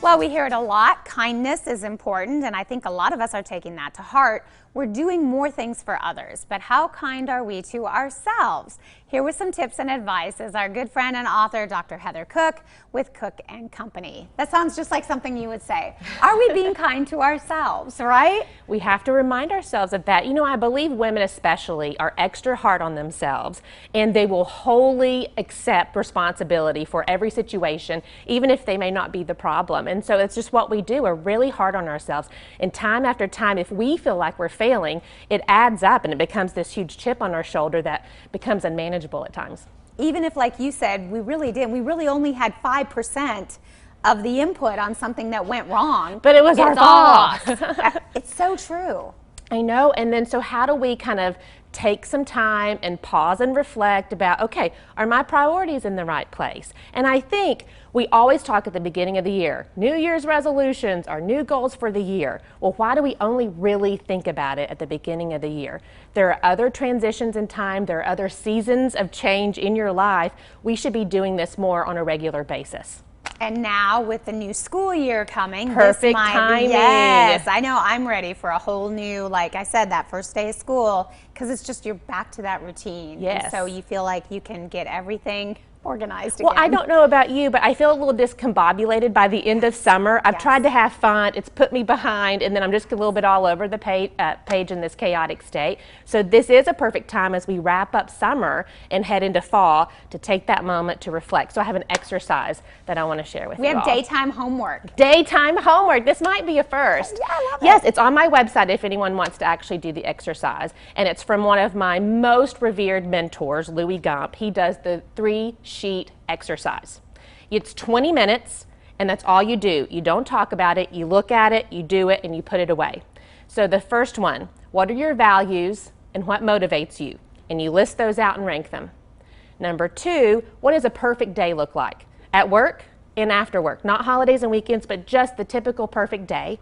Well, we hear it a lot. Kindness is important, and I think a lot of us are taking that to heart. We're doing more things for others, but how kind are we to ourselves? Here with some tips and advice is our good friend and author, Dr. Heather Cook with Cook & Company. That sounds just like something you would say. Are we being kind to ourselves, right? We have to remind ourselves of that. You know, I believe women especially are extra hard on themselves, and they will wholly accept responsibility for every situation, even if they may not be the problem. And so it's just what we do. We're really hard on ourselves. And time after time, if we feel like we're failing, it adds up and it becomes this huge chip on our shoulder that becomes unmanageable at times. Even if, like you said, we really only had 5% of the input on something that went wrong. But it was our fault. It's so true. I know. And then so how do we kind of take some time and pause and reflect about, okay, are my priorities in the right place? And I think we always talk at the beginning of the year, New Year's resolutions or new goals for the year. Well, why do we only really think about it at the beginning of the year? There are other transitions in time. There are other seasons of change in your life. We should be doing this more on a regular basis. And now with the new school year coming, perfect timing. Yes, I know. I'm ready for a whole new, like I said, that first day of school, because it's just you're back to that routine. Yes. And so you feel like you can get everything organized Well, again. I don't know about you, but I feel a little discombobulated by the end of summer. I've tried to have fun. It's put me behind, and then I'm just a little bit all over the page in this chaotic state. So this is a perfect time as we wrap up summer and head into fall to take that moment to reflect. So I have an exercise that I want to share with you. We have daytime homework. Daytime homework. This might be a first. Yeah, I love it. Yes, it's on my website if anyone wants to actually do the exercise. And it's from one of my most revered mentors, Louis Gump. He does the 3-sheet exercise. It's 20 minutes, and that's all you do. You don't talk about it. You look at it, you do it, and you put it away. So the first one, what are your values and what motivates you? And you list those out and rank them. Number 2, what does a perfect day look like? At work and after work, not holidays and weekends, but just the typical perfect day.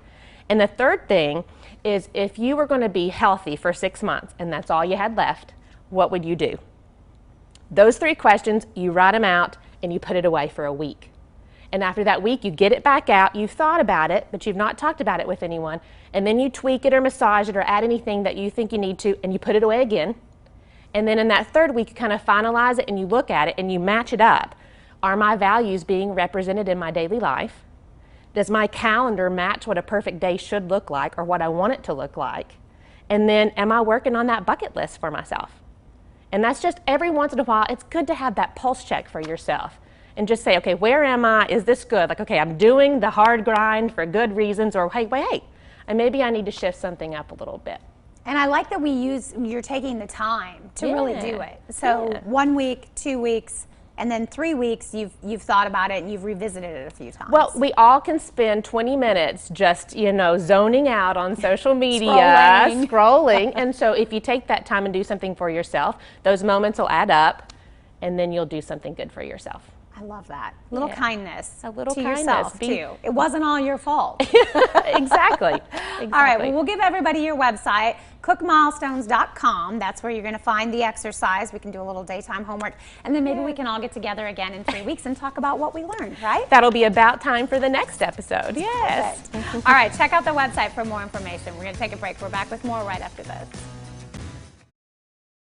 And the third thing is if you were going to be healthy for 6 months and that's all you had left, what would you do? Those 3 questions, you write them out and you put it away for a week. And after that week, you get it back out, you've thought about it, but you've not talked about it with anyone, and then you tweak it or massage it or add anything that you think you need to, and you put it away again. And then in that 3rd week, you kind of finalize it and you look at it and you match it up. Are my values being represented in my daily life? Does my calendar match what a perfect day should look like or what I want it to look like? And then am I working on that bucket list for myself? And that's just every once in a while, it's good to have that pulse check for yourself and just say, okay, where am I? Is this good? Like, okay, I'm doing the hard grind for good reasons, or hey, wait, and maybe I need to shift something up a little bit. And I like that you're taking the time to really do it. So 1 week, 2 weeks, and then 3 weeks, you've thought about it and you've revisited it a few times. Well, we all can spend 20 minutes just, zoning out on social media, scrolling. And so if you take that time and do something for yourself, those moments will add up, and then you'll do something good for yourself. I love that. Little kindness. A little to kindness. yourself, too. It wasn't all your fault. Exactly. All right, well, we'll give everybody your website, cookmilestones.com. That's where you're going to find the exercise. We can do a little daytime homework, and then maybe we can all get together again in 3 weeks and talk about what we learned, right? That'll be about time for the next episode. Yes. All right, check out the website for more information. We're going to take a break. We're back with more right after this.